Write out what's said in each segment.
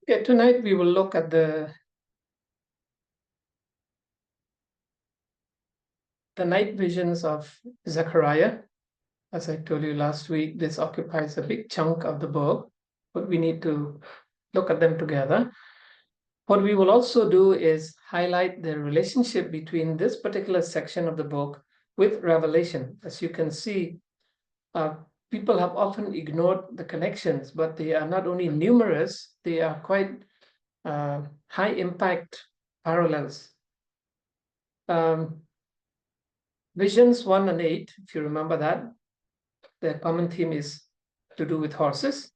Okay, tonight we will look at the night visions of Zechariah. As I told you last week, this occupies a big chunk of the book, but we need to look at them together. What we will also do is highlight the relationship between this particular section of the book with Revelation. As you can see, people have often ignored the connections, but they are not only numerous, they are quite high impact parallels. Visions 1 and 8, if you remember that, the common theme is to do with horses.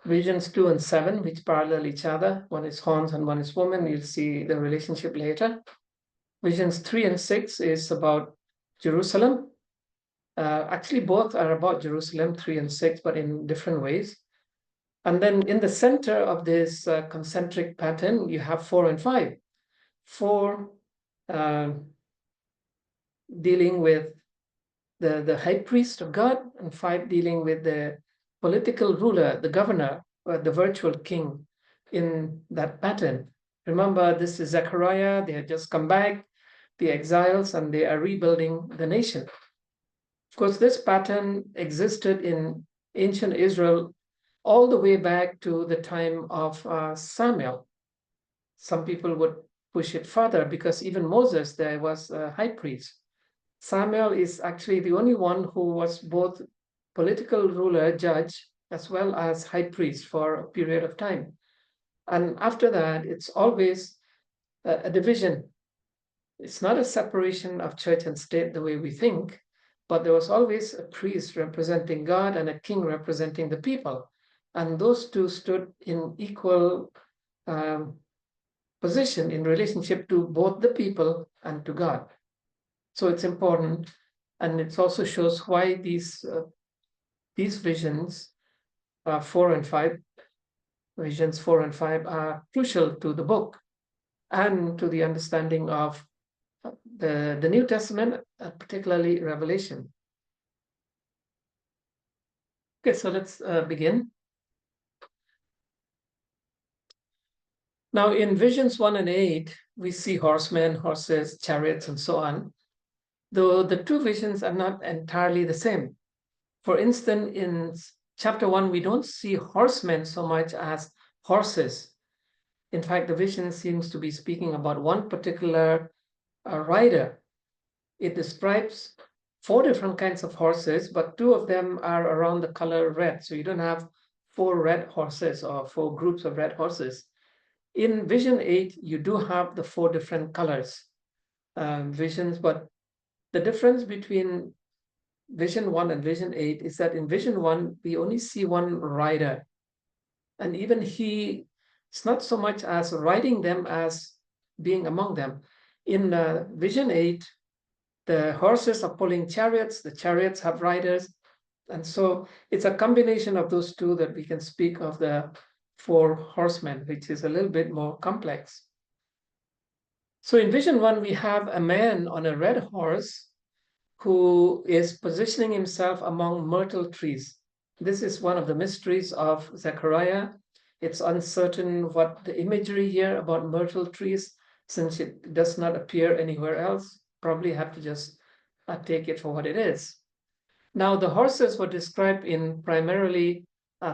Visions 2 and 7, which parallel each other, one is horns and one is woman. You'll see the relationship later. Visions 3 and 6 is about Jerusalem. Actually, both are about Jerusalem, 3 and 6, but in different ways. And then in the center of this concentric pattern, you have 4 and 5. 4 dealing with the high priest of God, and 5 dealing with the political ruler, the governor, or the virtual king in that pattern. Remember, this is Zechariah. They had just come back, the exiles, and they are rebuilding the nation. Of course, this pattern existed in ancient Israel all the way back to the time of Samuel. Some people would push it further because even Moses, there was a high priest. Samuel is actually the only one who was both political ruler, judge, as well as high priest for a period of time. And after that, it's always a division. It's not a separation of church and state the way we think, but there was always a priest representing God and a king representing the people. And those two stood in equal position in relationship to both the people and to God. So it's important, and it also shows why these visions, 4 and 5, visions 4 and 5 are crucial to the book and to the understanding of the New Testament, particularly Revelation. Okay, so let's begin. Now, in visions 1 and 8, we see horsemen, horses, chariots, and so on, though the two visions are not entirely the same. For instance, in chapter 1, we don't see horsemen so much as horses. In fact, the vision seems to be speaking about one particular rider. It describes 4 different kinds of horses, but 2 of them are around the color red. So you don't have 4 red horses or 4 groups of red horses. In vision 8, you do have the 4 different colors visions, but the difference between vision 1 and vision 8 is that in vision 1, we only see one rider. And even he, it's not so much as riding them as being among them. In vision 8, the horses are pulling chariots, the chariots have riders. And so it's a combination of those two that we can speak of the 4 horsemen, which is a little bit more complex. So in vision 1, we have a man on a red horse who is positioning himself among myrtle trees. This is one of the mysteries of Zechariah. It's uncertain what the imagery here about myrtle trees, since it does not appear anywhere else. Probably have to just take it for what it is. Now, the horses were described in primarily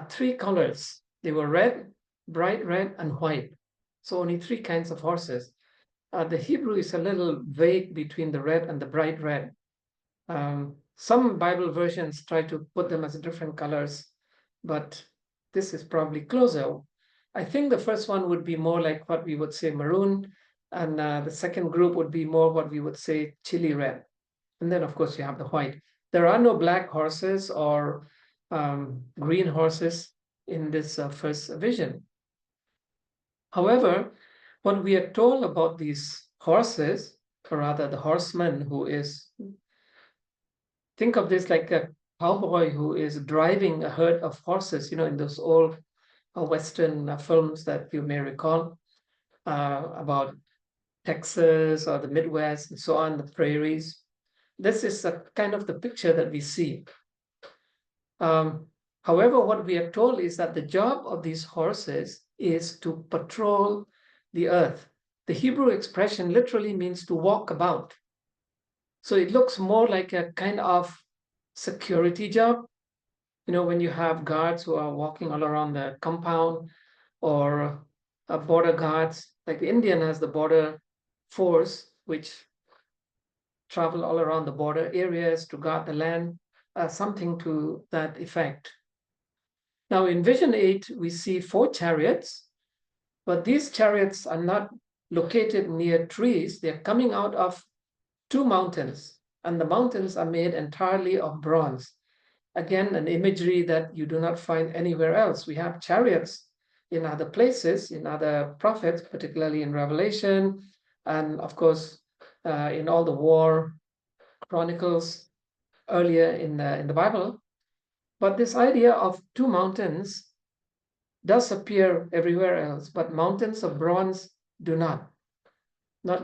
3 colors. They were red, bright red, and white. So only 3 kinds of horses. The Hebrew is a little vague between the red and the bright red. Some Bible versions try to put them as different colors, but this is probably closer. I think the first one would be more like what we would say maroon, and the second group would be more what we would say chili red. And then, of course, you have the white. There are no black horses or green horses in this first vision. However, what we are told about these horses, or rather the horseman who is, think of this like a cowboy who is driving a herd of horses, in those old Western films that you may recall about Texas or the Midwest and so on, the prairies. This is a kind of the picture that we see. However, what we are told is that the job of these horses is to patrol the earth. The Hebrew expression literally means to walk about. So it looks more like a kind of security job. When you have guards who are walking all around the compound, or border guards, like the Indian has the border force, which travel all around the border areas to guard the land, something to that effect. Now in Vision 8, we see 4 chariots, but these chariots are not located near trees. They're coming out of 2 mountains, and the mountains are made entirely of bronze. Again, an imagery that you do not find anywhere else. We have chariots in other places, in other prophets, particularly in Revelation, and of course, in all the war chronicles earlier in the Bible. But this idea of 2 mountains does appear everywhere else, but mountains of bronze do not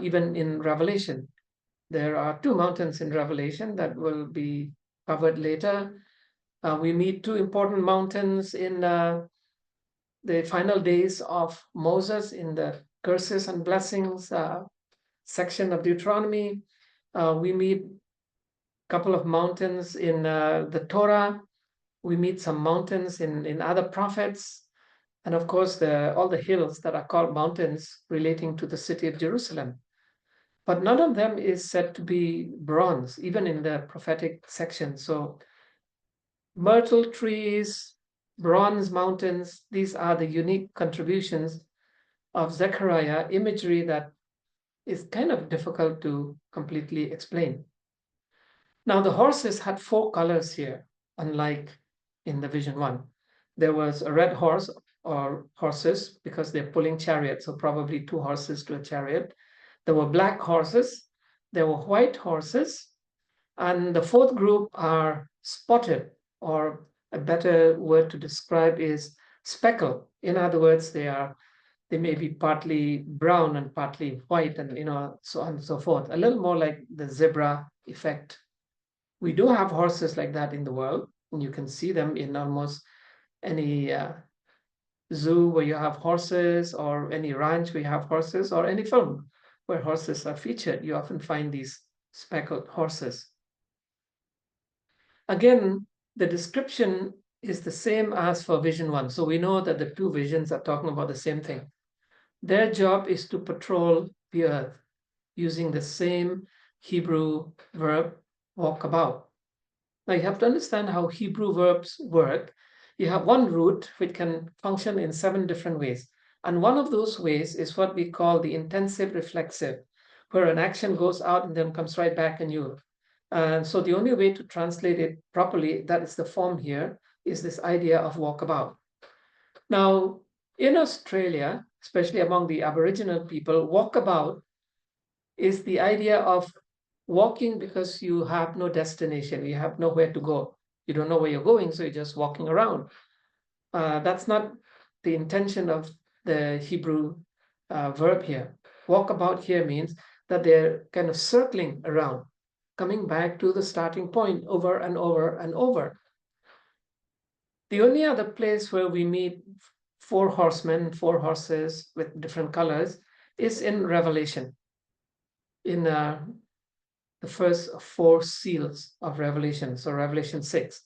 even in Revelation. There are 2 mountains in Revelation that will be covered later. We meet 2 important mountains in the final days of Moses in the curses and blessings section of Deuteronomy. We meet a couple of mountains in the Torah. We meet some mountains in other prophets. And of course, all the hills that are called mountains relating to the city of Jerusalem. But none of them is said to be bronze, even in the prophetic section. So myrtle trees, bronze mountains, these are the unique contributions of Zechariah imagery that is kind of difficult to completely explain. Now, the horses had 4 colors here, unlike in the Vision 1. There was a red horse, or horses, because they're pulling chariots, so probably 2 horses to a chariot. There were black horses, there were white horses, and the 4th group are spotted, or a better word to describe is speckled. In other words, they may be partly brown and partly white, and so on and so forth. A little more like the zebra effect. We do have horses like that in the world, and you can see them in almost any zoo where you have horses, or any ranch where you have horses, or any film where horses are featured. You often find these speckled horses. Again, the description is the same as for Vision 1. So we know that the 2 visions are talking about the same thing. Their job is to patrol the earth using the same Hebrew verb, walk about. Now you have to understand how Hebrew verbs work. You have one root which can function in 7 different ways. And one of those ways is what we call the intensive reflexive, where an action goes out and then comes right back in you. And so the only way to translate it properly, that is the form here, is this idea of walkabout. Now, in Australia, especially among the Aboriginal people, walkabout is the idea of walking because you have no destination, you have nowhere to go. You don't know where you're going, so you're just walking around. That's not the intention of the Hebrew verb here. Walkabout here means that they're kind of circling around, coming back to the starting point over and over and over. The only other place where we meet 4 horsemen, 4 horses with different colors is in Revelation, in the first 4 seals of Revelation, so Revelation 6.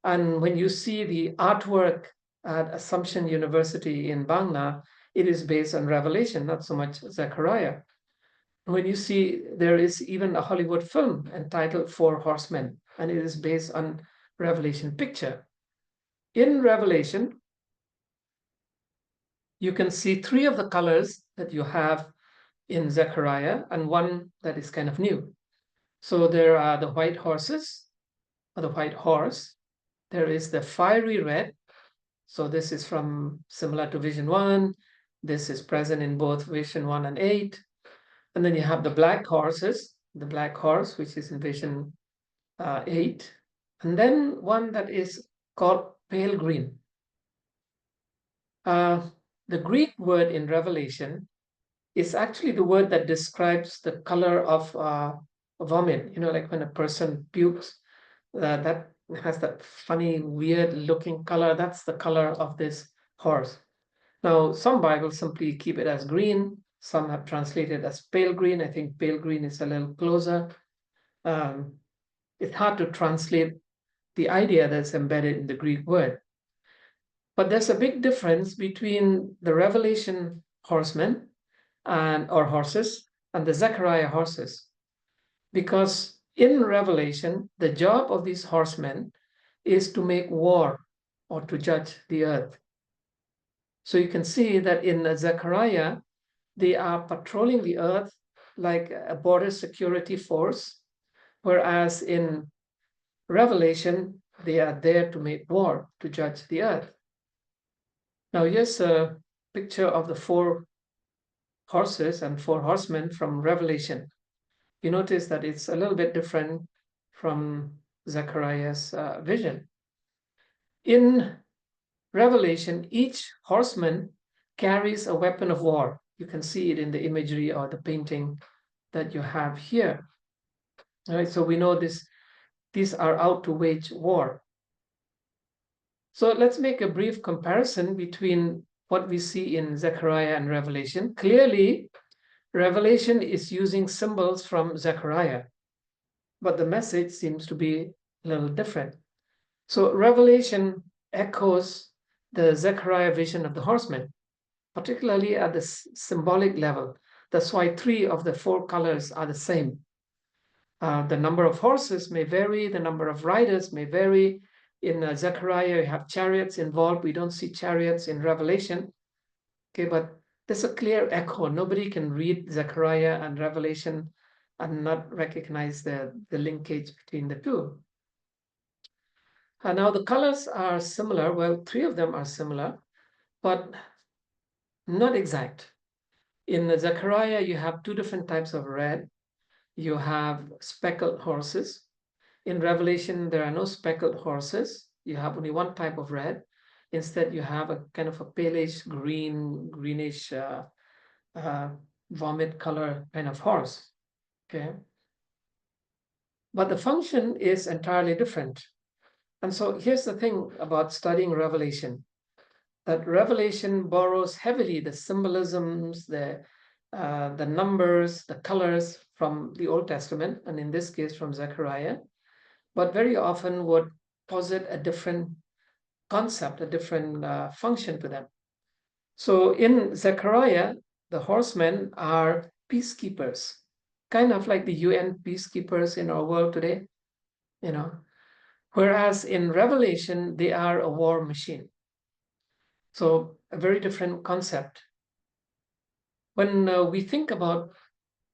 And when you see the artwork at Assumption University in Bangla, it is based on Revelation, not so much Zechariah. When you see, there is even a Hollywood film entitled 4 Horsemen, and it is based on Revelation picture. In Revelation, you can see 3 of the colors that you have in Zechariah, and 1 that is kind of new. So there are the white horses, or the white horse. There is the fiery red. So this is from similar to Vision 1. This is present in both Vision 1 and 8. And then you have the black horses, the black horse, which is in Vision 8. And then one that is called pale green. The Greek word in Revelation is actually the word that describes the color of vomit. Like when a person pukes, that has that funny, weird looking color. That's the color of this horse. Now, some Bibles simply keep it as green. Some have translated as pale green. I think pale green is a little closer. It's hard to translate the idea that's embedded in the Greek word. But there's a big difference between the Revelation horsemen or horses and the Zechariah horses. Because in Revelation, the job of these horsemen is to make war or to judge the earth. So you can see that in Zechariah, they are patrolling the earth like a border security force, whereas in Revelation, they are there to make war, to judge the earth. Now, here's a picture of the 4 horses and 4 horsemen from Revelation. You notice that it's a little bit different from Zechariah's vision. In Revelation, each horseman carries a weapon of war. You can see it in the imagery or the painting that you have here. All right, so we know these are out to wage war. So let's make a brief comparison between what we see in Zechariah and Revelation. Clearly, Revelation is using symbols from Zechariah, but the message seems to be a little different. So Revelation echoes the Zechariah vision of the horsemen, particularly at the symbolic level. That's why 3 of the 4 colors are the same. The number of horses may vary, the number of riders may vary. In Zechariah, you have chariots involved. We don't see chariots in Revelation. Okay, but there's a clear echo. Nobody can read Zechariah and Revelation and not recognize the linkage between the two. Now the colors are similar. Well, 3 of them are similar, but not exact. In Zechariah, you have 2 different types of red. You have speckled horses. In Revelation, there are no speckled horses. You have only 1 type of red. Instead, you have a kind of a palish greenish vomit color kind of horse. Okay. But the function is entirely different. And so here's the thing about studying Revelation, that Revelation borrows heavily the symbolisms, the numbers, the colors from the Old Testament, and in this case from Zechariah, but very often would posit a different concept, a different function to them. So in Zechariah, the horsemen are peacekeepers, kind of like the UN peacekeepers in our world today, you know. Whereas in Revelation, they are a war machine. So a very different concept. When we think about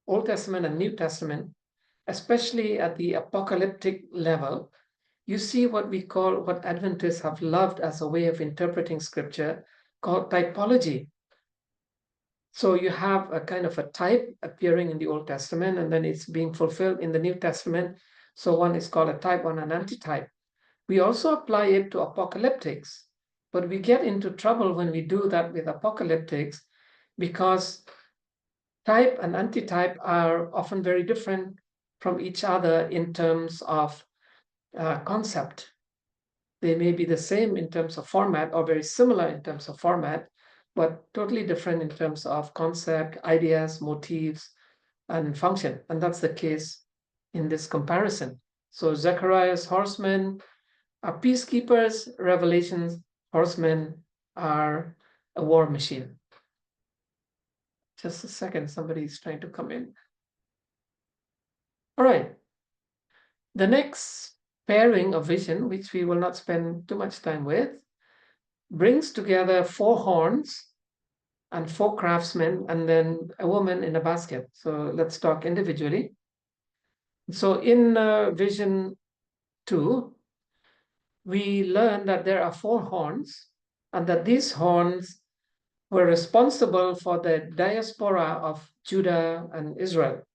Old Testament and New Testament, especially at the apocalyptic level, you see what Adventists have loved as a way of interpreting scripture called typology. So you have a kind of a type appearing in the Old Testament, and then it's being fulfilled in the New Testament. So one is called a type, one an antitype. We also apply it to apocalyptics, but we get into trouble when we do that with apocalyptics because type and antitype are often very different from each other in terms of concept. They may be the same in terms of format or very similar in terms of format, but totally different in terms of concept, ideas, motifs, and function. And that's the case in this comparison. So Zechariah's horsemen are peacekeepers, Revelation's horsemen are a war machine. Just a second, somebody's trying to come in. All right. The next pairing of vision, which we will not spend too much time with, brings together 4 horns and 4 craftsmen and then a woman in a basket. So let's talk individually. So in vision 2, we learn that there are 4 horns and that these horns were responsible for the diaspora of Judah and Israel.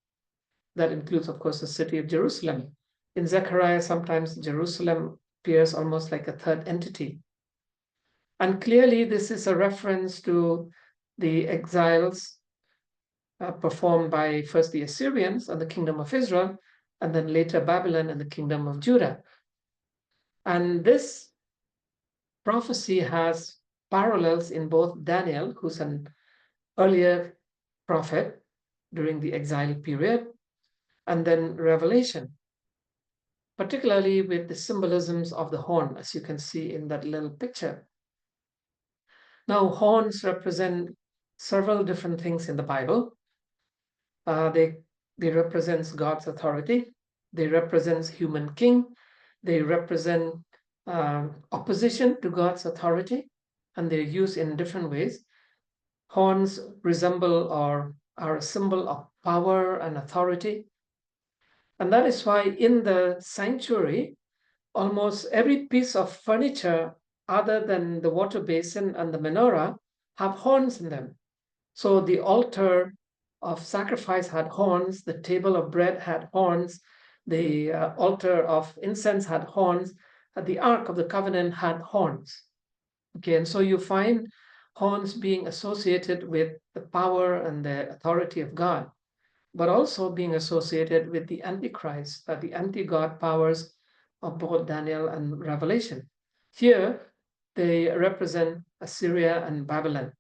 That includes, of course, the city of Jerusalem. In Zechariah, sometimes Jerusalem appears almost like a third entity. And clearly, this is a reference to the exiles performed by first the Assyrians and the kingdom of Israel, and then later Babylon and the kingdom of Judah. And this prophecy has parallels in both Daniel, who's an earlier prophet during the exile period, and then Revelation, particularly with the symbolisms of the horn, as you can see in that little picture. Now, horns represent several different things in the Bible. They represent God's authority. They represent human king. They represent opposition to God's authority, and they're used in different ways. Horns resemble or are a symbol of power and authority. And that is why in the sanctuary, almost every piece of furniture other than the water basin and the menorah have horns in them. So the altar of sacrifice had horns, the table of bread had horns, the altar of incense had horns, the Ark of the Covenant had horns. Okay, and so you find horns being associated with the power and the authority of God, but also being associated with the Antichrist, the anti-God powers of both Daniel and Revelation. Here, they represent Assyria and Babylon.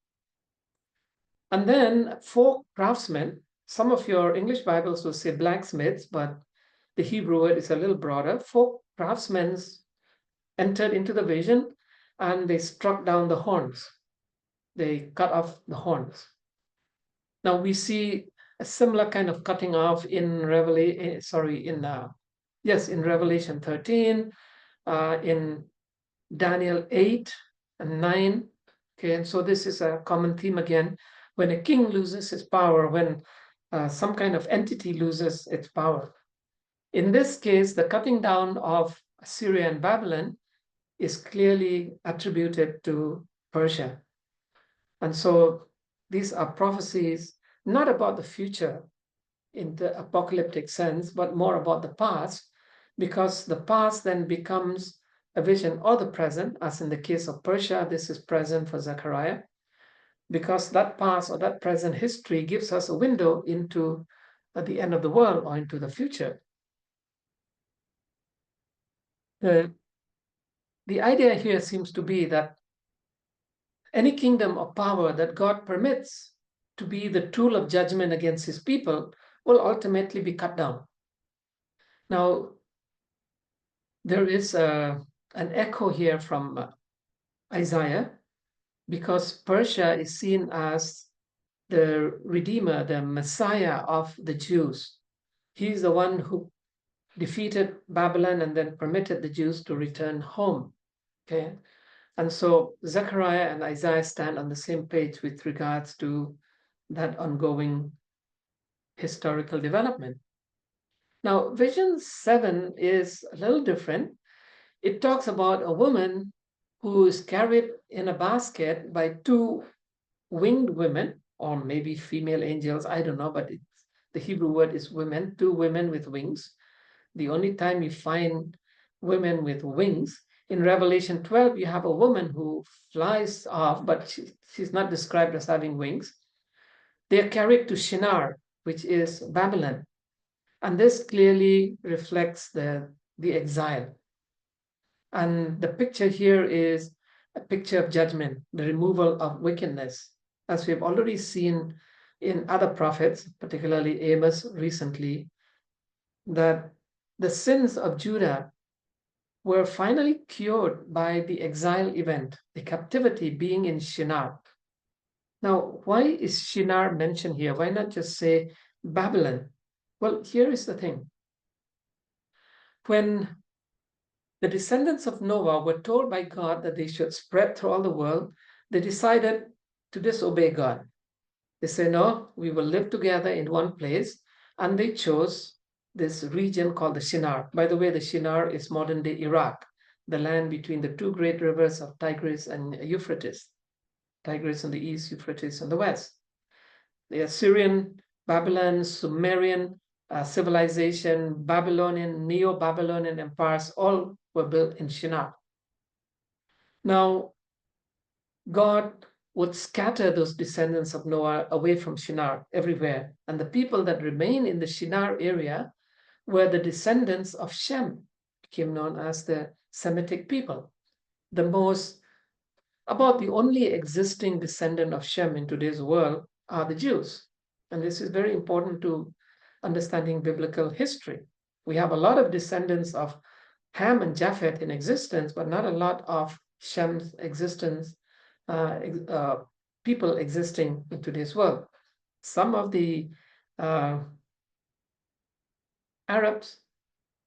And then 4 craftsmen, some of your English Bibles will say blacksmiths, but the Hebrew word is a little broader. 4 craftsmen entered into the vision and they struck down the horns. They cut off the horns. Now we see a similar kind of cutting off in Revelation 13, in Daniel 8 and 9. Okay, and so this is a common theme again. When a king loses his power, when some kind of entity loses its power. In this case, the cutting down of Assyria and Babylon is clearly attributed to Persia. And so these are prophecies not about the future in the apocalyptic sense, but more about the past, because the past then becomes a vision or the present, as in the case of Persia, this is present for Zechariah, because that past or that present history gives us a window into the end of the world or into the future. The idea here seems to be that any kingdom or power that God permits to be the tool of judgment against his people will ultimately be cut down. Now, there is an echo here from Isaiah, because Persia is seen as the Redeemer, the Messiah of the Jews. He's the one who defeated Babylon and then permitted the Jews to return home. Okay, and so Zechariah and Isaiah stand on the same page with regards to that ongoing historical development. Now, Vision 7 is a little different. It talks about a woman who is carried in a basket by 2 winged women, or maybe female angels, I don't know, but the Hebrew word is women, 2 women with wings. The only time you find women with wings, in Revelation 12, you have a woman who flies off, but she's not described as having wings. They are carried to Shinar, which is Babylon. And this clearly reflects the exile. And the picture here is a picture of judgment, the removal of wickedness, as we've already seen in other prophets, particularly Amos recently, that the sins of Judah were finally cured by the exile event, the captivity being in Shinar. Now, why is Shinar mentioned here? Why not just say Babylon? Well, here is the thing. When the descendants of Noah were told by God that they should spread through all the world, they decided to disobey God. They say, no, we will live together in one place. And they chose this region called the Shinar. By the way, the Shinar is modern-day Iraq, the land between the 2 great rivers of Tigris and Euphrates. Tigris on the east, Euphrates on the west. The Assyrian, Babylon, Sumerian civilization, Babylonian, Neo-Babylonian empires, all were built in Shinar. Now, God would scatter those descendants of Noah away from Shinar everywhere. And the people that remain in the Shinar area were the descendants of Shem, became known as the Semitic people. The most About the only existing descendant of Shem in today's world are the Jews. And this is very important to understanding biblical history. We have a lot of descendants of Ham and Japheth in existence, but not a lot of Shem's existence, people existing in today's world. Some of the Arabs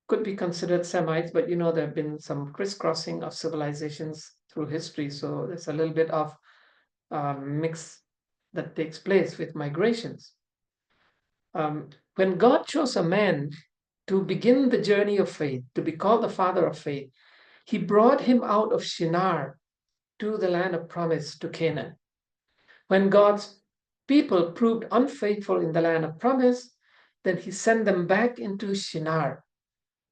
could be considered Semites, but there have been some crisscrossing of civilizations through history. So there's a little bit of mix that takes place with migrations. When God chose a man to begin the journey of faith, to be called the father of faith, he brought him out of Shinar to the land of promise, to Canaan. When God's people proved unfaithful in the land of promise, then he sent them back into Shinar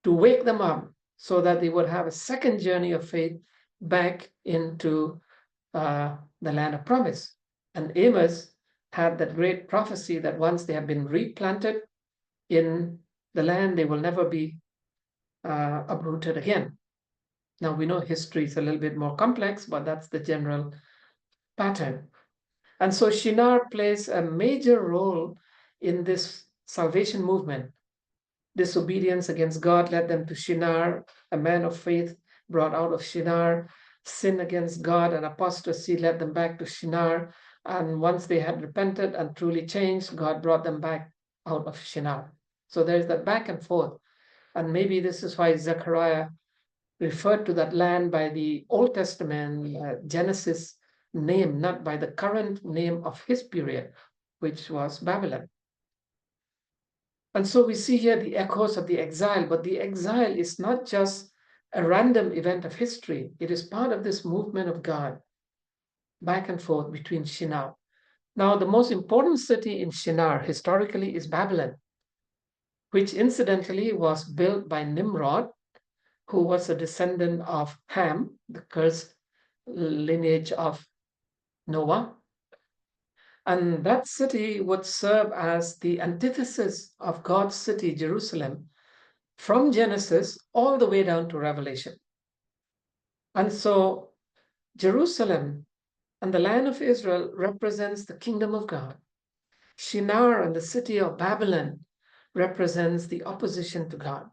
to wake them up so that they would have a second journey of faith back into the land of promise. And Amos had that great prophecy that once they have been replanted in the land, they will never be uprooted again. Now, we know history is a little bit more complex, but that's the general pattern. And so Shinar plays a major role in this salvation movement. Disobedience against God led them to Shinar, a man of faith brought out of Shinar. Sin against God and apostasy led them back to Shinar. And once they had repented and truly changed, God brought them back out of Shinar. So there's that back and forth. And maybe this is why Zechariah referred to that land by the Old Testament Genesis name, not by the current name of his period, which was Babylon. And so we see here the echoes of the exile, but the exile is not just a random event of history. It is part of this movement of God, back and forth between Shinar. Now, the most important city in Shinar historically is Babylon, which incidentally was built by Nimrod, who was a descendant of Ham, the cursed lineage of Noah. And that city would serve as the antithesis of God's city, Jerusalem, from Genesis all the way down to Revelation. And so Jerusalem and the land of Israel represents the kingdom of God. Shinar and the city of Babylon represents the opposition to God.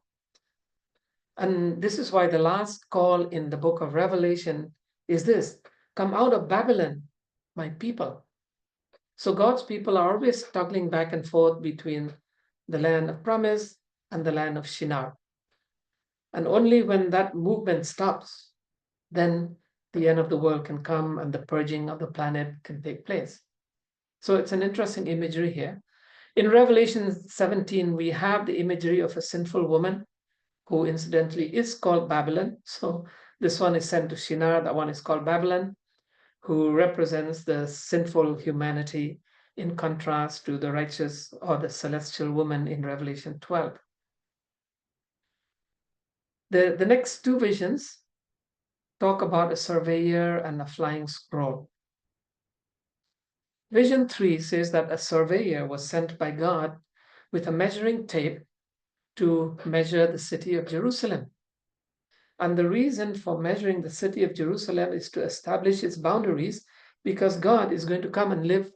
And this is why the last call in the book of Revelation is this: come out of Babylon, my people. So God's people are always toggling back and forth between the land of promise and the land of Shinar. And only when that movement stops, then the end of the world can come and the purging of the planet can take place. So it's an interesting imagery here. In Revelation 17, we have the imagery of a sinful woman who incidentally is called Babylon. So this one is sent to Shinar, that one is called Babylon, who represents the sinful humanity in contrast to the righteous or the celestial woman in Revelation 12. The next two visions talk about a surveyor and a flying scroll. Vision 3 says that a surveyor was sent by God with a measuring tape to measure the city of Jerusalem. And the reason for measuring the city of Jerusalem is to establish its boundaries, because God is going to come and live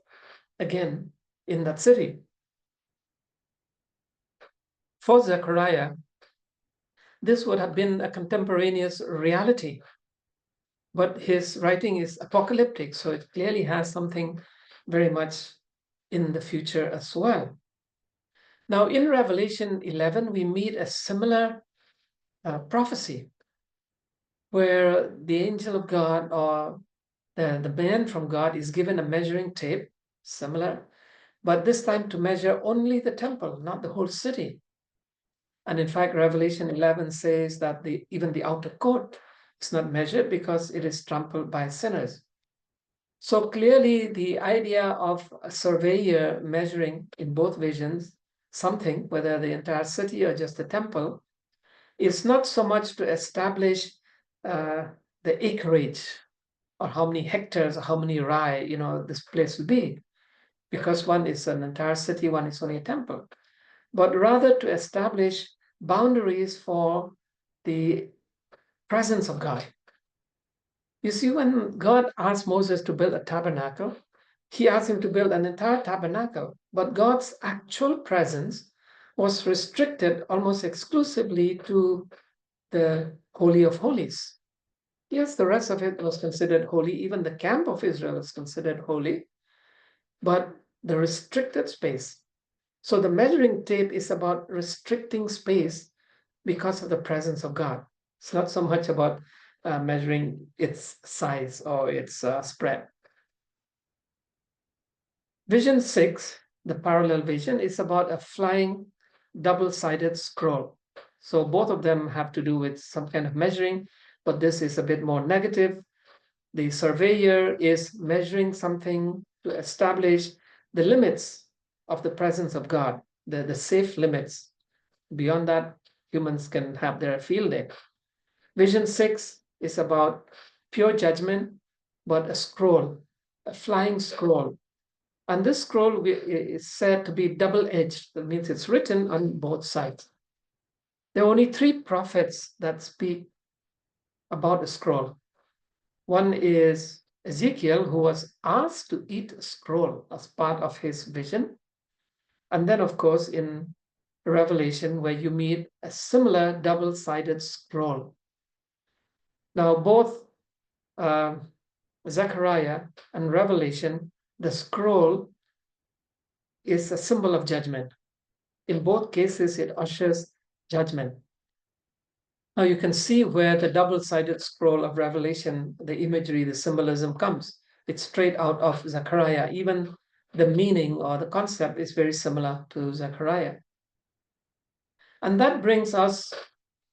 again in that city. For Zechariah, this would have been a contemporaneous reality, but his writing is apocalyptic, so it clearly has something very much in the future as well. Now, in Revelation 11, we meet a similar prophecy where the angel of God or the man from God is given a measuring tape, similar, but this time to measure only the temple, not the whole city. And in fact, Revelation 11 says that even the outer court is not measured because it is trampled by sinners. So clearly, the idea of a surveyor measuring in both visions something, whether the entire city or just the temple, is not so much to establish the acreage or how many hectares or how many rai, this place will be, because one is an entire city, one is only a temple, but rather to establish boundaries for the presence of God. You see, when God asked Moses to build a tabernacle, he asked him to build an entire tabernacle, but God's actual presence was restricted almost exclusively to the Holy of Holies. Yes, the rest of it was considered holy. Even the camp of Israel was considered holy, but the restricted space. So the measuring tape is about restricting space because of the presence of God. It's not so much about measuring its size or its spread. Vision 6, the parallel vision, is about a flying double-sided scroll. So both of them have to do with some kind of measuring, but this is a bit more negative. The surveyor is measuring something to establish the limits of the presence of God, the safe limits. Beyond that, humans can have their field day. Vision 6 is about pure judgment, but a scroll, a flying scroll. And this scroll is said to be double-edged. That means it's written on both sides. There are only three prophets that speak about a scroll. One is Ezekiel, who was asked to eat a scroll as part of his vision. And then, of course, in Revelation, where you meet a similar double-sided scroll. Now, both Zechariah and Revelation, the scroll is a symbol of judgment. In both cases, it ushers judgment. Now you can see where the double-sided scroll of Revelation, the imagery, the symbolism comes. It's straight out of Zechariah. Even the meaning or the concept is very similar to Zechariah. And that brings us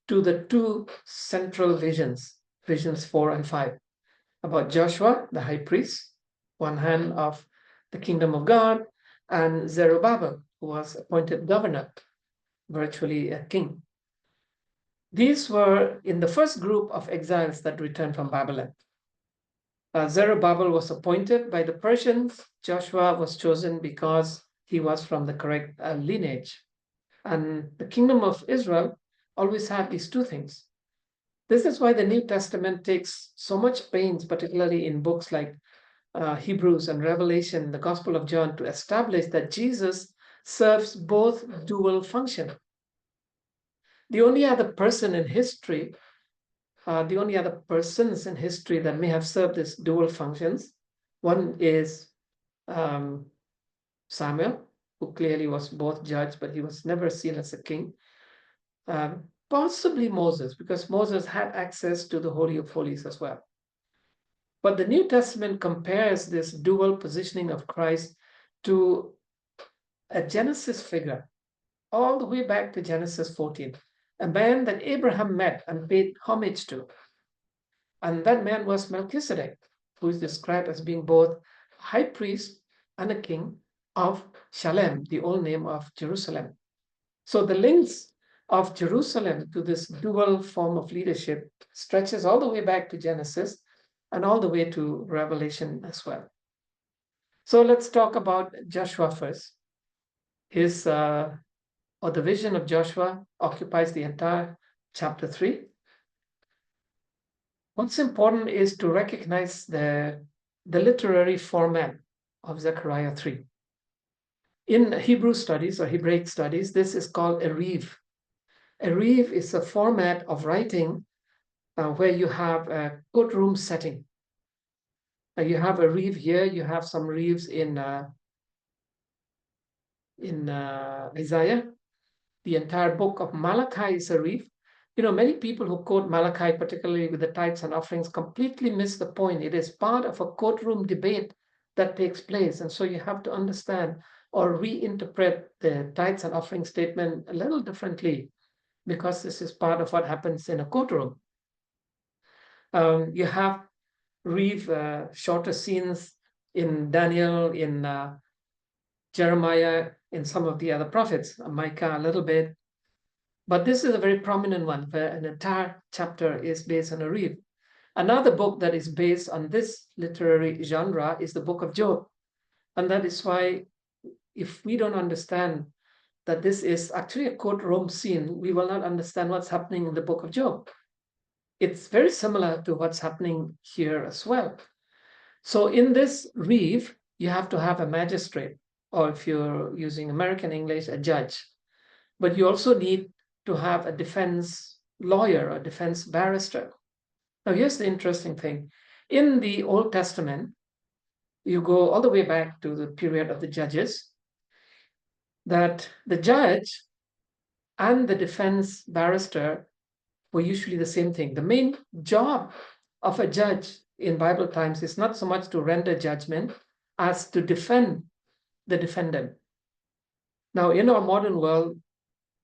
to the two central visions, visions 4 and 5, about Joshua, the high priest, one hand of the kingdom of God, and Zerubbabel, who was appointed governor, virtually a king. These were in the first group of exiles that returned from Babylon. Zerubbabel was appointed by the Persians. Joshua was chosen because he was from the correct lineage. And the kingdom of Israel always had these two things. This is why the New Testament takes so much pains, particularly in books like Hebrews and Revelation, the Gospel of John, to establish that Jesus serves both dual function. The only other person in history, the only other persons in history that may have served these dual functions, one is Samuel, who clearly was both judge, but he was never seen as a king. Possibly Moses, because Moses had access to the Holy of Holies as well. But the New Testament compares this dual positioning of Christ to a Genesis figure, all the way back to Genesis 14, a man that Abraham met and paid homage to. And that man was Melchizedek, who is described as being both high priest and a king of Shalem, the old name of Jerusalem. So the links of Jerusalem to this dual form of leadership stretches all the way back to Genesis and all the way to Revelation as well. So let's talk about Joshua first. His or the vision of Joshua occupies the entire chapter 3. What's important is to recognize the literary format of Zechariah 3. In Hebrew studies or Hebraic studies, this is called a reeve. A reeve is a format of writing where you have a courtroom setting. You have a reeve here, you have some reeves in Isaiah. The entire book of Malachi is a reeve. You know, many people who quote Malachi, particularly with the tithes and offerings, completely miss the point. It is part of a courtroom debate that takes place. And so you have to understand or reinterpret the tithes and offering statement a little differently, because this is part of what happens in a courtroom. You have reeve shorter scenes in Daniel, in Jeremiah, in some of the other prophets, Micah a little bit. But this is a very prominent one where an entire chapter is based on a reeve. Another book that is based on this literary genre is the book of Job. And that is why if we don't understand that this is actually a courtroom scene, we will not understand what's happening in the book of Job. it's very similar to what's happening here as well. So in this reeve, you have to have a magistrate, or if you're using American English, a judge. But you also need to have a defense lawyer, a defense barrister. Now, here's the interesting thing. In the Old Testament, you go all the way back to the period of the judges, that the judge and the defense barrister were usually the same thing. The main job of a judge in Bible times is not so much to render judgment as to defend the defendant. Now, in our modern world,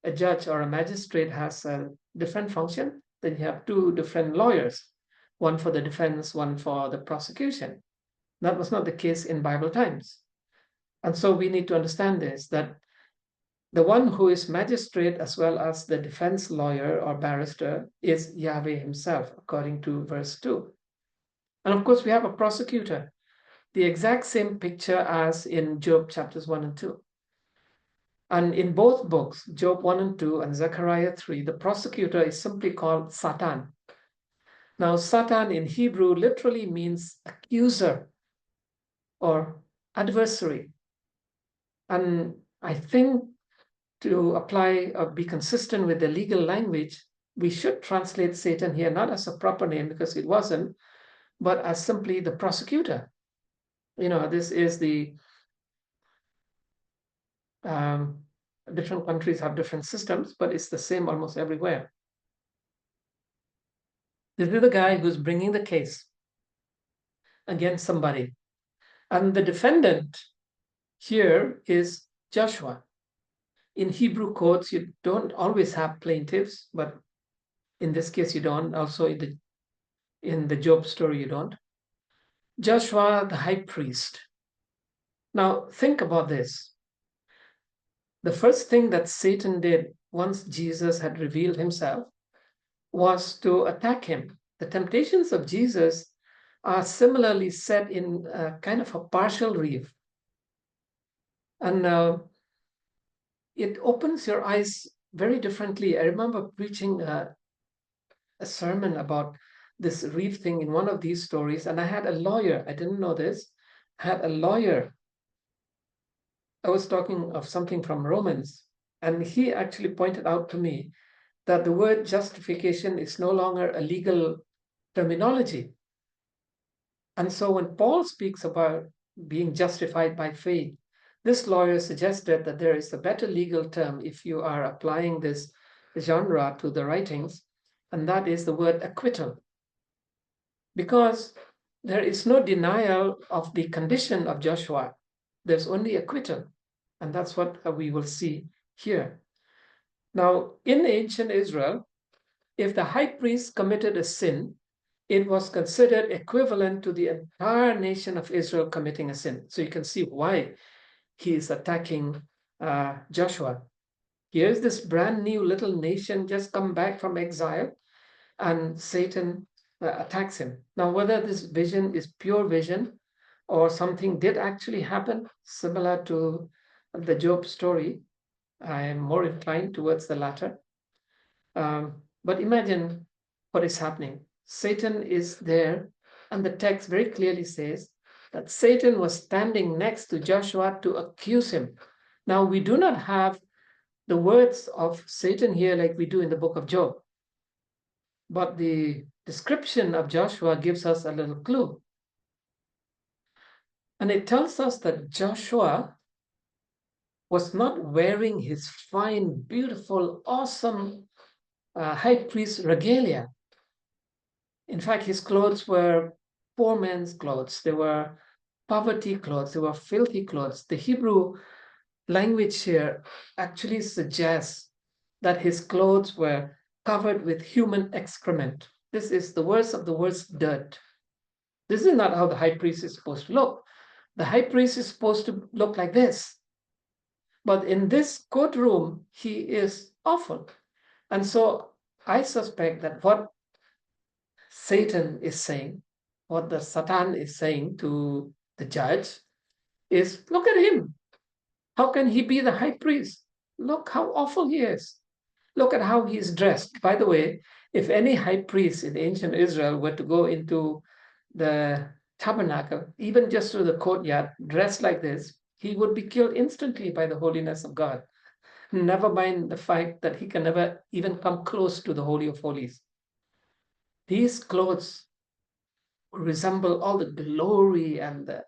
a judge or a magistrate has a different function. Then you have two different lawyers, one for the defense, one for the prosecution. That was not the case in Bible times. And so we need to understand this, that the one who is magistrate as well as the defense lawyer or barrister is Yahweh himself, according to verse 2. And of course, we have a prosecutor, the exact same picture as in Job chapters 1 and 2. And in both books, Job 1 and 2 and Zechariah 3, the prosecutor is simply called Satan. Now, Satan in Hebrew literally means accuser or adversary. And I think to apply or be consistent with the legal language, we should translate Satan here not as a proper name, because it wasn't, but as simply the prosecutor. This is the different countries have different systems, but it's the same almost everywhere. This is the guy who's bringing the case against somebody. And the defendant here is Joshua. In Hebrew courts, you don't always have plaintiffs, but in this case, you don't. Also, in the Job story, you don't. Joshua, the high priest. Now, think about this. The first thing that Satan did once Jesus had revealed himself was to attack him. The temptations of Jesus are similarly set in a kind of a partial reeve. And it opens your eyes very differently. I remember preaching a sermon about this reeve thing in one of these stories, and I had a lawyer. I didn't know this. I had a lawyer. I was talking of something from Romans, and he actually pointed out to me that the word justification is no longer a legal terminology. And so when Paul speaks about being justified by faith, this lawyer suggested that there is a better legal term if you are applying this genre to the writings, and that is the word acquittal. Because there is no denial of the condition of Joshua, there's only acquittal. And that's what we will see here. Now, in ancient Israel, if the high priest committed a sin, it was considered equivalent to the entire nation of Israel committing a sin. So you can see why he is attacking Joshua. Here's this brand new little nation just come back from exile, and Satan attacks him. Now, whether this vision is pure vision or something did actually happen, similar to the Job story, I am more inclined towards the latter. But imagine what is happening. Satan is there, and the text very clearly says that Satan was standing next to Joshua to accuse him. Now, we do not have the words of Satan here like we do in the book of Job, but the description of Joshua gives us a little clue. And it tells us that Joshua was not wearing his fine, beautiful, awesome high priest regalia. In fact, his clothes were poor man's clothes. They were poverty clothes. They were filthy clothes. The Hebrew language here actually suggests that his clothes were covered with human excrement. This is the worst of the worst dirt. This is not how the high priest is supposed to look. The high priest is supposed to look like this. But in this courtroom, he is awful. And so I suspect that what Satan is saying, what the Satan is saying to the judge is, look at him. How can he be the high priest? Look how awful he is. Look at how he's dressed. By the way, If any high priest in ancient Israel were to go into the tabernacle, even just through the courtyard, dressed like this, he would be killed instantly by the holiness of God. Never mind the fact that he can never even come close to the Holy of Holies. These clothes resemble all the glory and the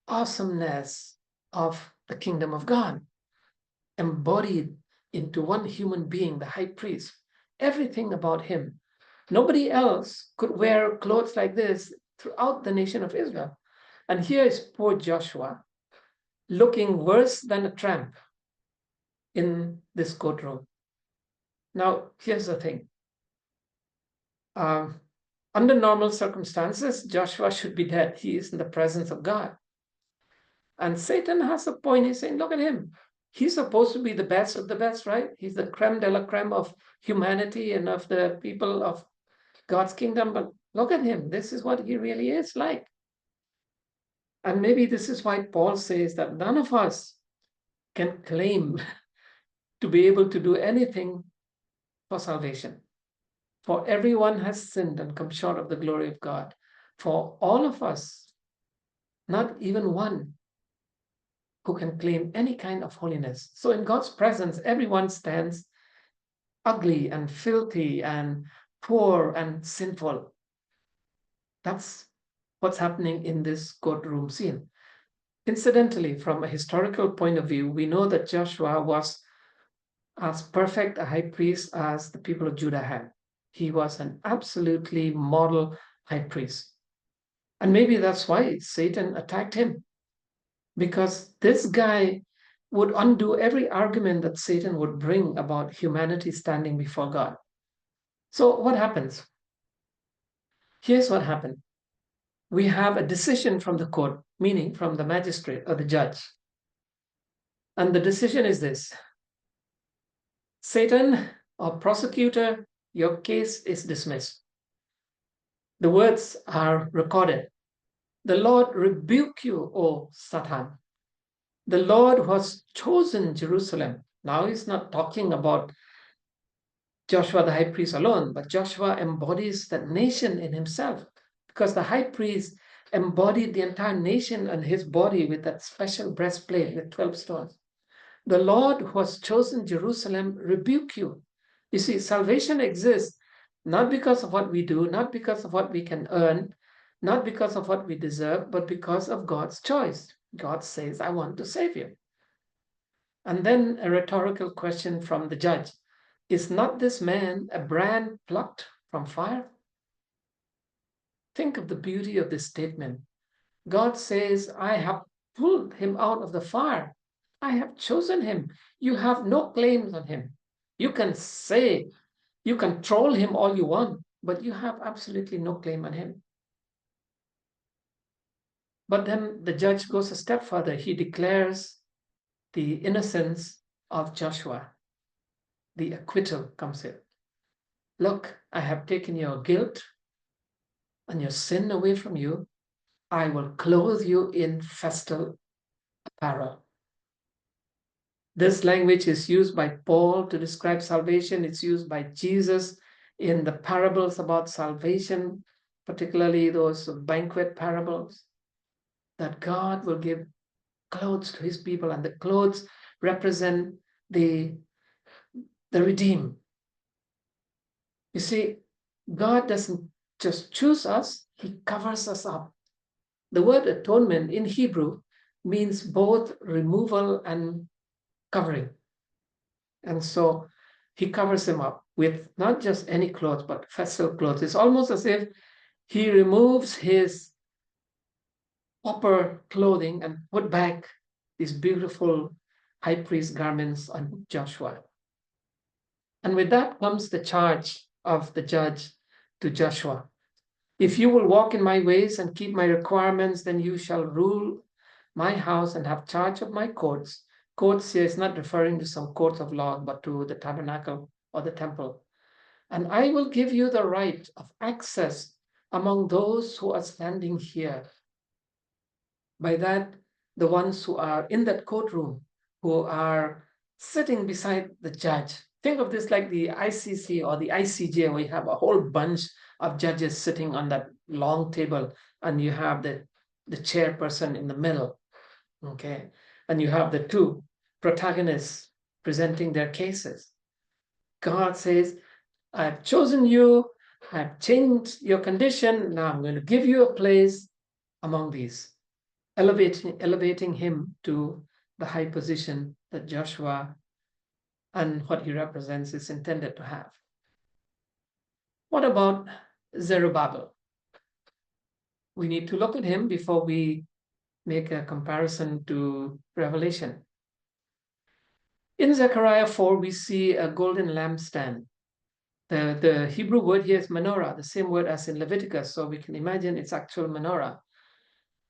awesomeness of the kingdom of God, embodied into one human being, the high priest. Everything about him. Nobody else could wear clothes like this throughout the nation of Israel. And here is poor Joshua, looking worse than a tramp in this courtroom. Now, here's the thing. Under normal circumstances, Joshua should be dead. He is in the presence of God. And Satan has a point. He's saying, look at him. He's supposed to be the best of the best, right? He's the creme de la creme of humanity and of the people of God's kingdom. But look at him. This is what he really is like. And maybe this is why Paul says that none of us can claim to be able to do anything for salvation. For everyone has sinned and come short of the glory of God. For all of us, not even one who can claim any kind of holiness. So in God's presence, everyone stands ugly and filthy and poor and sinful. That's what's happening in this courtroom scene. Incidentally, from a historical point of view, we know that Joshua was as perfect a high priest as the people of Judah had. He was an absolutely model high priest. And maybe that's why Satan attacked him, because this guy would undo every argument that Satan would bring about humanity standing before God. So what happens? Here's what happened. We have a decision from the court, meaning from the magistrate or the judge. And the decision is this: Satan or prosecutor, your case is dismissed. The words are recorded. The Lord rebuke you, O Satan. The Lord who has chosen Jerusalem. Now he's not talking about Joshua the high priest alone, but Joshua embodies that nation in himself, because the high priest embodied the entire nation and his body with that special breastplate with 12 stones. The Lord who has chosen Jerusalem rebuke you. You see, salvation exists not because of what we do, not because of what we can earn, not because of what we deserve, but because of God's choice. God says, I want to save you. And then a rhetorical question from the judge: is not this man a brand plucked from fire? Think of the beauty of this statement. God says, I have pulled him out of the fire. I have chosen him. You have no claims on him. You can say, you can troll him all you want, but you have absolutely no claim on him. But then the judge goes a step further. He declares the innocence of Joshua. The acquittal comes in. Look, I have taken your guilt and your sin away from you. I will clothe you in festal apparel. This language is used by Paul to describe salvation. It's used by Jesus in the parables about salvation, particularly those banquet parables, that God will give clothes to his people, and the clothes represent the redeemed. You see, God doesn't just choose us, he covers us up. The word atonement in Hebrew means both removal and covering. And so he covers him up with not just any clothes, but festal clothes. It's almost as if he removes his upper clothing and put back these beautiful high priest garments on Joshua. And with that comes the charge of the judge to Joshua. If you will walk in my ways and keep my requirements, then you shall rule my house and have charge of my courts. Courts here is not referring to some courts of law, but to the tabernacle or the temple. And I will give you the right of access among those who are standing here. By that, the ones who are in that courtroom, who are sitting beside the judge. Think of this like the ICC or the ICJ, where you have a whole bunch of judges sitting on that long table, and you have the chairperson in the middle, okay? And you have the two protagonists presenting their cases. God says, I've chosen you, I've changed your condition, now I'm going to give you a place among these, elevating him to the high position that Joshua and what he represents is intended to have. What about Zerubbabel? We need to look at him before we make a comparison to Revelation. In Zechariah 4, we see a golden lampstand. The Hebrew word here is menorah, the same word as in Leviticus, so we can imagine it's actual menorah.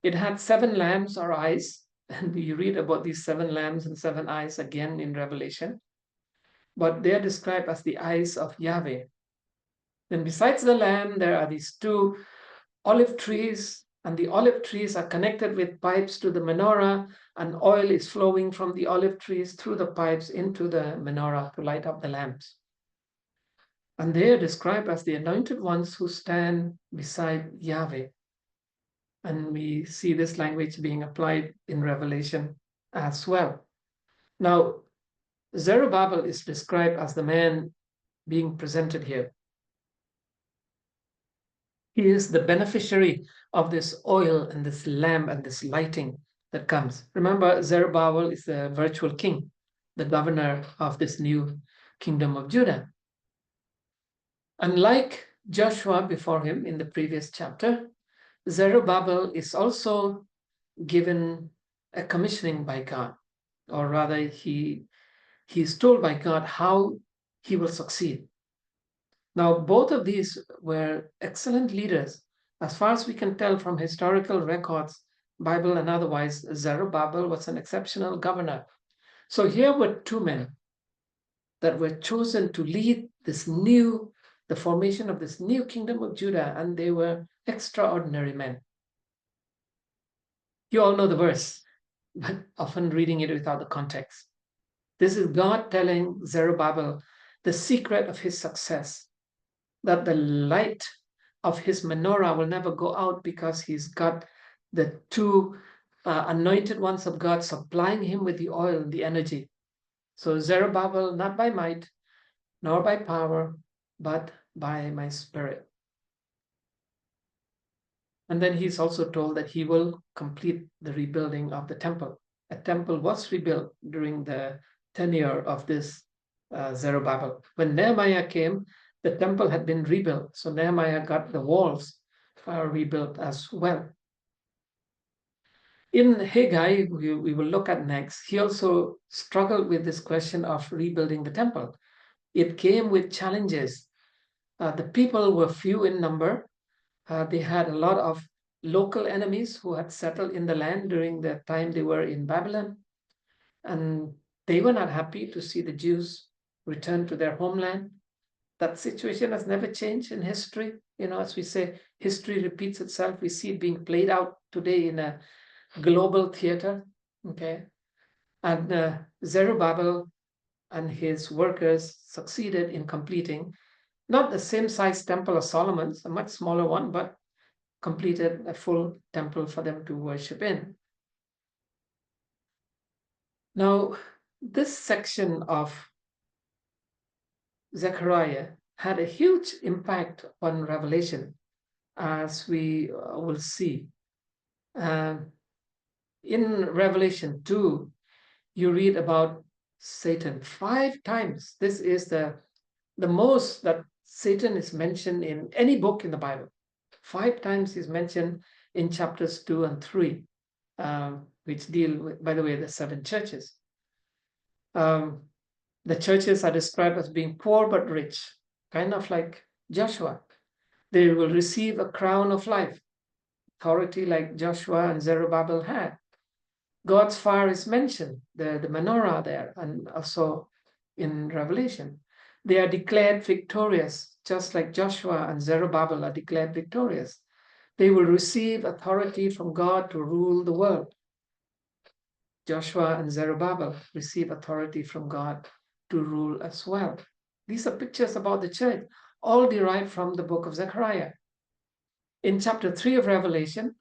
It had 7 lamps or eyes, and you read about these 7 lamps and 7 eyes again in Revelation, but they are described as the eyes of Yahweh. Then besides the lamp, there are these 2 olive trees, and the olive trees are connected with pipes to the menorah, and oil is flowing from the olive trees through the pipes into the menorah to light up the lamps. And they are described as the anointed ones who stand beside Yahweh. And we see this language being applied in Revelation as well. Now, Zerubbabel is described as the man being presented here. He is the beneficiary of this oil and this lamp and this lighting that comes. Remember, Zerubbabel is the virtual king, the governor of this new kingdom of Judah. Unlike Joshua before him in the previous chapter, Zerubbabel is also given a commissioning by God, or rather he is told by God how he will succeed. Now, both of these were excellent leaders. As far as we can tell from historical records, Bible and otherwise, Zerubbabel was an exceptional governor. So here were 2 men that were chosen to lead the formation of this new kingdom of Judah, and they were extraordinary men. You all know the verse, but often reading it without the context. This is God telling Zerubbabel the secret of his success, that the light of his menorah will never go out because he's got the 2 anointed ones of God supplying him with the oil and the energy. So Zerubbabel, not by might, nor by power, but by my spirit. And then he's also told that he will complete the rebuilding of the temple. A temple was rebuilt during the tenure of this Zerubbabel. When Nehemiah came, the temple had been rebuilt. So Nehemiah got the walls rebuilt as well. In Haggai, we will look at next, he also struggled with this question of rebuilding the temple. It came with challenges. The people were few in number. They had a lot of local enemies who had settled in the land during the time they were in Babylon. And they were not happy to see the Jews return to their homeland. That situation has never changed in history. As we say, history repeats itself. We see it being played out today in a global theater. Okay. And Zerubbabel and his workers succeeded in completing not the same size temple as Solomon's, a much smaller one, but completed a full temple for them to worship in. Now, this section of Zechariah had a huge impact on Revelation, as we will see. In Revelation 2, you read about Satan 5 times. This is the most that Satan is mentioned in any book in the Bible. 5 times he's mentioned in chapters 2 and 3, which deal with, by the way, the 7 churches. The churches are described as being poor but rich, kind of like Joshua. They will receive a crown of life, authority like Joshua and Zerubbabel had. God's fire is mentioned, the menorah there, and also in Revelation. They are declared victorious, just like Joshua and Zerubbabel are declared victorious. They will receive authority from God to rule the world. Joshua and Zerubbabel receive authority from God to rule as well. These are pictures about the church, all derived from the book of Zechariah. In chapter 3 of Revelation,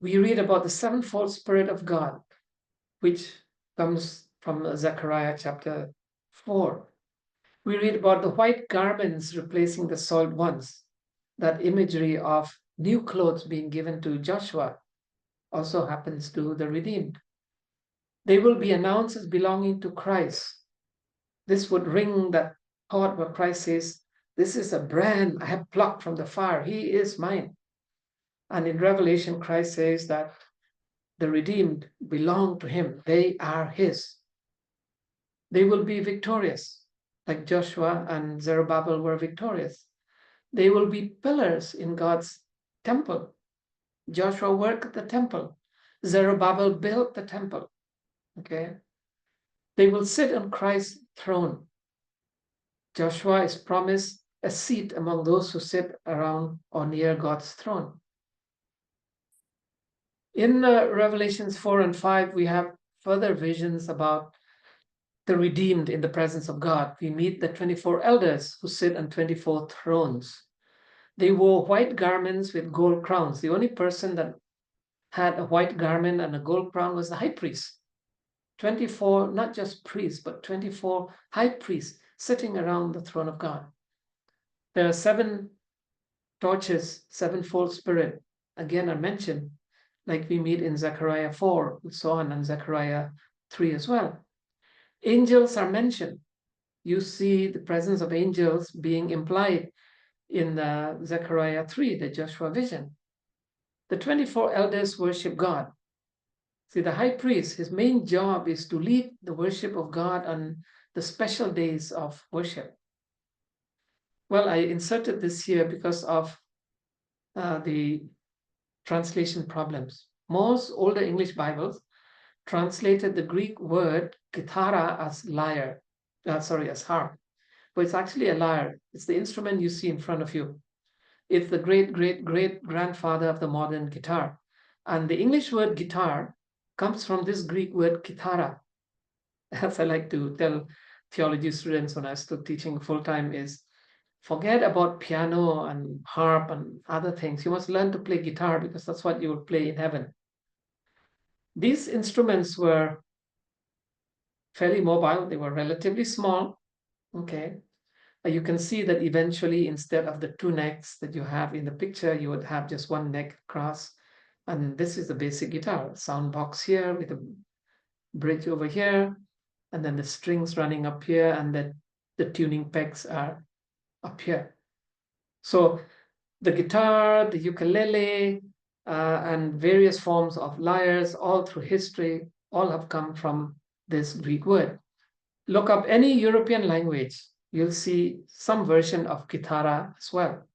we read about the sevenfold Spirit of God, which comes from Zechariah chapter 4. We read about the white garments replacing the soiled ones. That imagery of new clothes being given to Joshua also happens to the redeemed. They will be announced as belonging to Christ. This would ring that thought where Christ says, "This is a brand I have plucked from the fire. He is mine." And in Revelation, Christ says that the redeemed belong to him. They are his. They will be victorious, like Joshua and Zerubbabel were victorious. They will be pillars in God's temple. Joshua worked the temple. Zerubbabel built the temple. Okay. They will sit on Christ's throne. Joshua is promised a seat among those who sit around or near God's throne. In Revelations 4 and 5, we have further visions about the redeemed in the presence of God. We meet the 24 elders who sit on 24 thrones. They wore white garments with gold crowns. The only person that had a white garment and a gold crown was the high priest. 24, not just priests, but 24 high priests sitting around the throne of God. There are 7 torches, sevenfold Spirit, again are mentioned, like we meet in Zechariah 4 and so on, and Zechariah 3 as well. Angels are mentioned. You see the presence of angels being implied in Zechariah 3, the Joshua vision. The 24 elders worship God. See, the high priest, his main job is to lead the worship of God on the special days of worship. Well, I inserted this here because of the translation problems. Most older English Bibles translated the Greek word kithara as lyre, as harp, but it's actually a lyre. It's the instrument you see in front of you. It's the great grandfather of the modern guitar. And the English word guitar comes from this Greek word kithara. As I like to tell theology students when I still teaching full-time is, forget about piano and harp and other things. You must learn to play guitar because that's what you will play in heaven. These instruments were fairly mobile. They were relatively small. Okay. You can see that eventually, instead of the 2 necks that you have in the picture, you would have just 1 neck across. And this is the basic guitar. Sound box here with a bridge over here, and then the strings running up here, and then the tuning pegs are up here. So the guitar, the ukulele, and various forms of lyres all through history, all have come from this Greek word. Look up any European language, you'll see some version of kithara as well.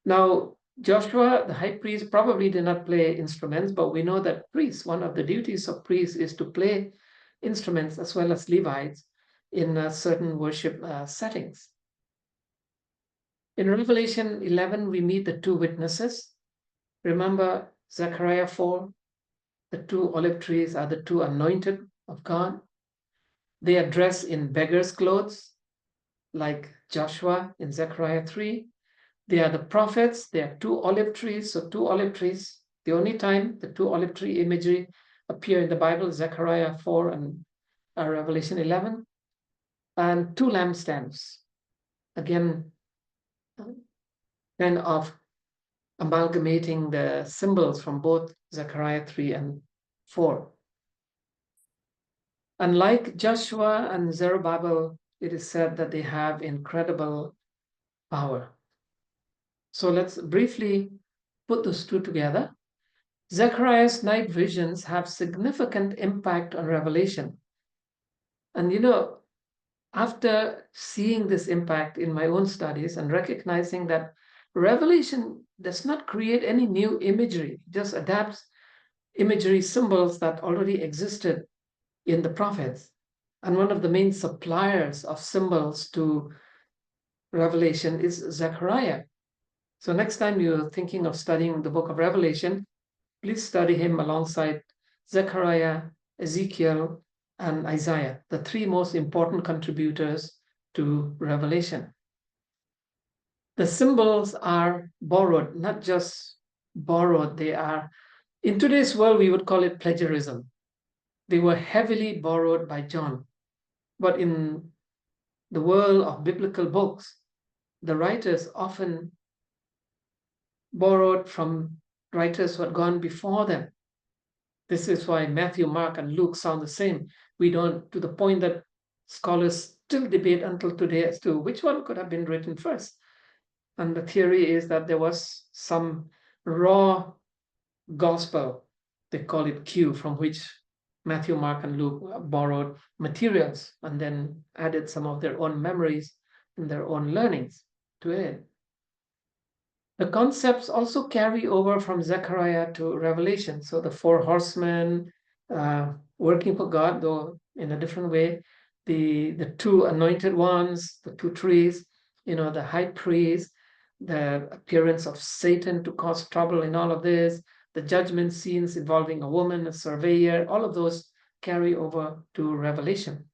Now, Joshua, the high priest, probably did not play instruments, but we know that priests, one of the duties of priests is to play instruments as well as Levites in certain worship settings. In Revelation 11, we meet the 2 witnesses. Remember Zechariah 4, the 2 olive trees are the 2 anointed of God. They are dressed in beggars' clothes, like Joshua in Zechariah 3. They are the prophets. They are 2 olive trees. So 2 olive trees, the only time the 2 olive tree imagery appear in the Bible, Zechariah 4 and Revelation 11. And 2 lampstands. Again, kind of amalgamating the symbols from both Zechariah 3 and 4. Unlike Joshua and Zerubbabel, it is said that they have incredible power. So let's briefly put those 2 together. Zechariah's night visions have significant impact on Revelation. And after seeing this impact in my own studies and recognizing that Revelation does not create any new imagery, it just adapts imagery symbols that already existed in the prophets. And one of the main suppliers of symbols to Revelation is Zechariah. So next time you're thinking of studying the book of Revelation, please study him alongside Zechariah, Ezekiel, and Isaiah, the three most important contributors to Revelation. The symbols are borrowed, not just borrowed, they are, in today's world, we would call it plagiarism. They were heavily borrowed by John. But in the world of biblical books, the writers often borrowed from writers who had gone before them. This is why Matthew, Mark, and Luke sound the same. We don't, to the point that scholars still debate until today as to which one could have been written first. And the theory is that there was some raw gospel, they call it Q, from which Matthew, Mark, and Luke borrowed materials and then added some of their own memories and their own learnings to it. The concepts also carry over from Zechariah to Revelation. So the four horsemen working for God, though in a different way, the two anointed ones, the two trees, the high priest, the appearance of Satan to cause trouble in all of this, the judgment scenes involving a woman, a surveyor, all of those carry over to Revelation.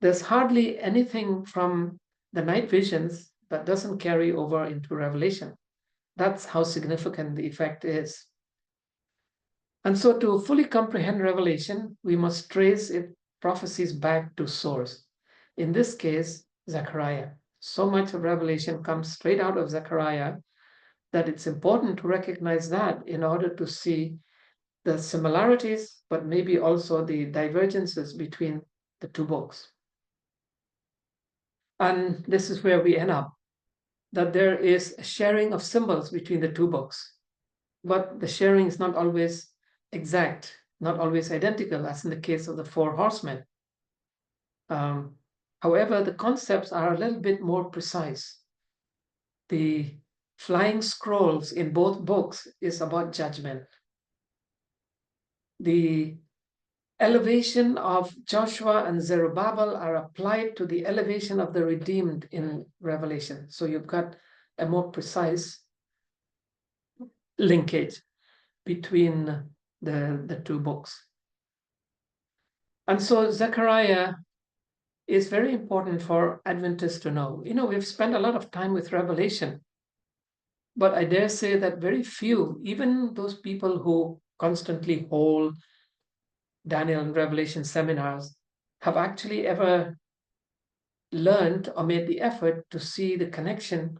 There's hardly anything from the night visions that doesn't carry over into Revelation. That's how significant the effect is. And so to fully comprehend Revelation, we must trace its prophecies back to source. In this case, Zechariah. So much of Revelation comes straight out of Zechariah that it's important to recognize that in order to see the similarities, but maybe also the divergences between the two books. And this is where we end up, that there is a sharing of symbols between the two books. But the sharing is not always exact, not always identical, as in the case of the four horsemen. However, the concepts are a little bit more precise. The flying scrolls in both books is about judgment. The elevation of Joshua and Zerubbabel are applied to the elevation of the redeemed in Revelation. So you've got a more precise linkage between the two books. And so Zechariah is very important for Adventists to know. We've spent a lot of time with Revelation, but I dare say that very few, even those people who constantly hold Daniel and Revelation seminars, have actually ever learned or made the effort to see the connection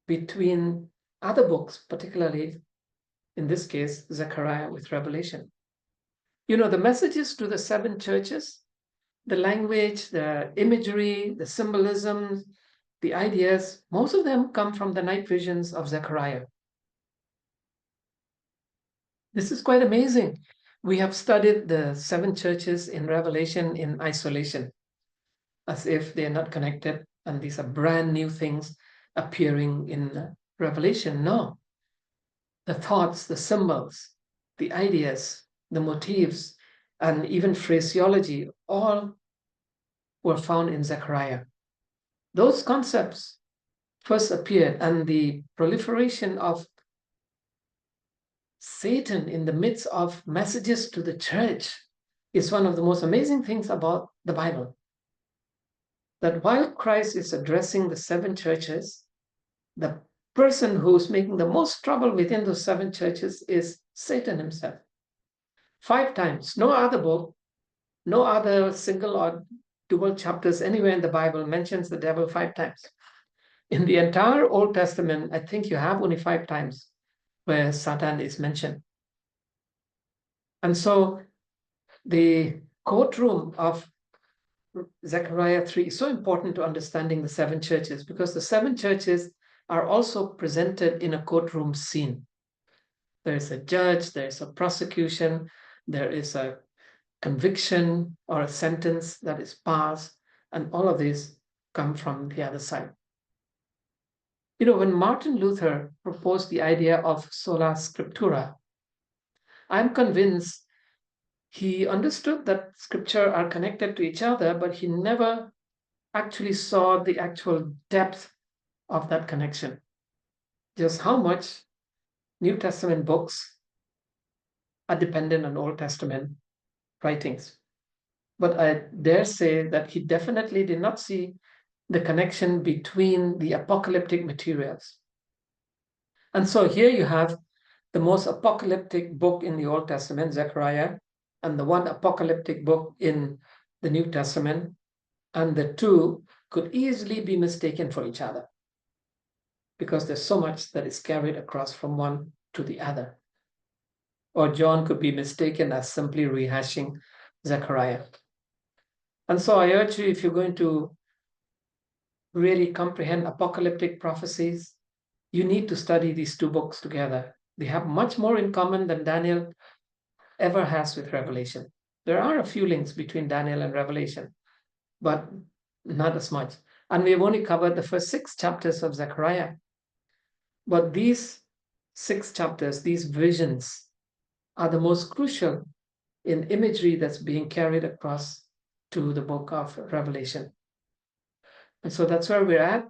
between other books, particularly in this case, Zechariah with Revelation. The messages to the seven churches, the language, the imagery, the symbolism, the ideas, most of them come from the night visions of Zechariah. This is quite amazing. We have studied the seven churches in Revelation in isolation, as if they're not connected, and these are brand new things appearing in Revelation. No. The thoughts, the symbols, the ideas, the motifs, and even phraseology, all were found in Zechariah. Those concepts first appeared, and the proliferation of Satan in the midst of messages to the church is one of the most amazing things about the Bible. That while Christ is addressing the seven churches, the person who's making the most trouble within those seven churches is Satan himself. 5 times, no other book, no other single or dual chapters anywhere in the Bible mentions the devil 5 times. In the entire Old Testament, I think you have only 5 times where Satan is mentioned. And so the courtroom of Zechariah 3 is so important to understanding the 7 churches, because the 7 churches are also presented in a courtroom scene. There's a judge, there's a prosecution, there is a conviction or a sentence that is passed, and all of these come from the other side. When Martin Luther proposed the idea of sola scriptura, I'm convinced he understood that scripture are connected to each other, but he never actually saw the actual depth of that connection. Just how much New Testament books are dependent on Old Testament writings. but I dare say that he definitely did not see the connection between the apocalyptic materials. And so here you have the most apocalyptic book in the Old Testament, Zechariah, and the one apocalyptic book in the New Testament, and the two could easily be mistaken for each other because there's so much that is carried across from one to the other. Or John could be mistaken as simply rehashing Zechariah. And so I urge you, if you're going to really comprehend apocalyptic prophecies, you need to study these two books together. They have much more in common than Daniel ever has with Revelation. There are a few links between Daniel and Revelation, but not as much. And we've only covered the first 6 chapters of Zechariah. But these 6 chapters, these visions, are the most crucial in imagery that's being carried across to the book of Revelation. And so that's where we're at.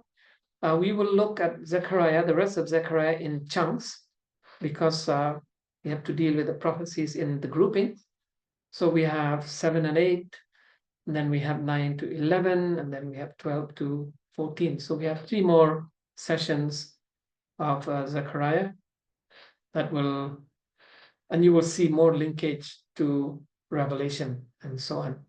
We will look at Zechariah, the rest of Zechariah, in chunks, because we have to deal with the prophecies in the grouping. So we have 7 and 8, and then we have 9 to 11, and then we have 12 to 14. So we have 3 more sessions of Zechariah that will, and you will see more linkage to Revelation and so on.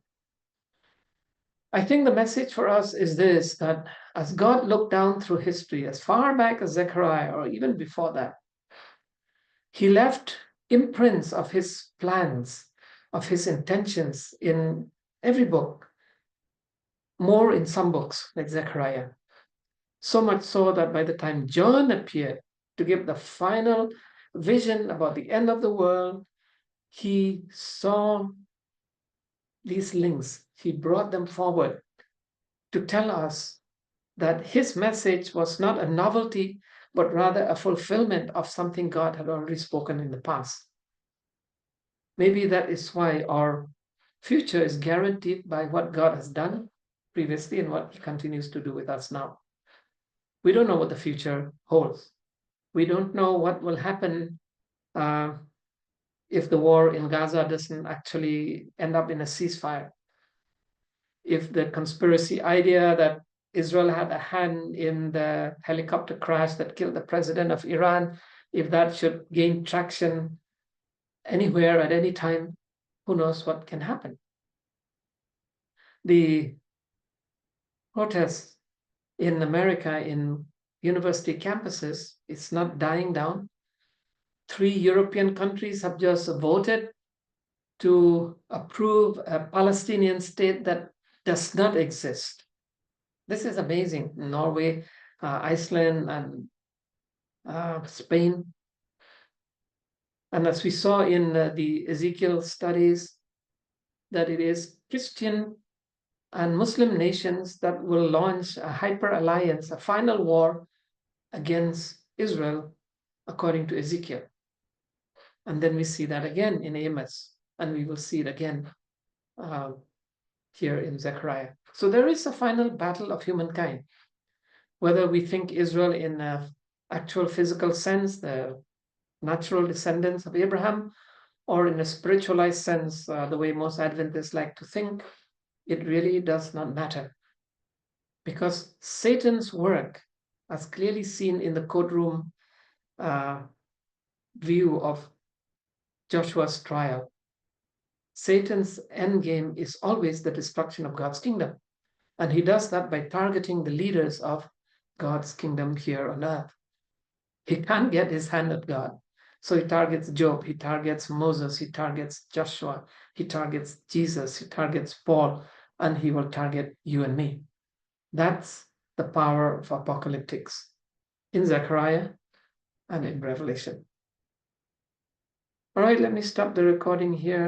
I think the message for us is this, that as God looked down through history, as far back as Zechariah, or even before that, he left imprints of his plans, of his intentions in every book, more in some books like Zechariah. So much so that by the time John appeared to give the final vision about the end of the world, he saw these links. He brought them forward to tell us that his message was not a novelty, but rather a fulfillment of something God had already spoken in the past. Maybe that is why our future is guaranteed by what God has done previously and what he continues to do with us now. We don't know what the future holds. We don't know what will happen if the war in Gaza doesn't actually end up in a ceasefire. If the conspiracy idea that Israel had a hand in the helicopter crash that killed the president of Iran, if that should gain traction anywhere at any time, who knows what can happen. The protests in America in university campuses, it's not dying down. 3 European countries have just voted to approve a Palestinian state that does not exist. This is amazing. Norway, Iceland, and Spain. And as we saw in the Ezekiel studies, that it is Christian and Muslim nations that will launch a hyper alliance, a final war against Israel, according to Ezekiel. And then we see that again in Amos, and we will see it again here in Zechariah. So there is a final battle of humankind. Whether we think Israel in an actual physical sense, the natural descendants of Abraham, or in a spiritualized sense, the way most Adventists like to think, it really does not matter. Because Satan's work, as clearly seen in the courtroom view of Joshua's trial, Satan's endgame is always the destruction of God's kingdom. And he does that by targeting the leaders of God's kingdom here on earth. He can't get his hand at God. So he targets Job, he targets Moses, he targets Joshua, he targets Jesus, he targets Paul, and he will target you and me. That's the power of apocalyptics in Zechariah and in Revelation. All right, let me stop the recording here.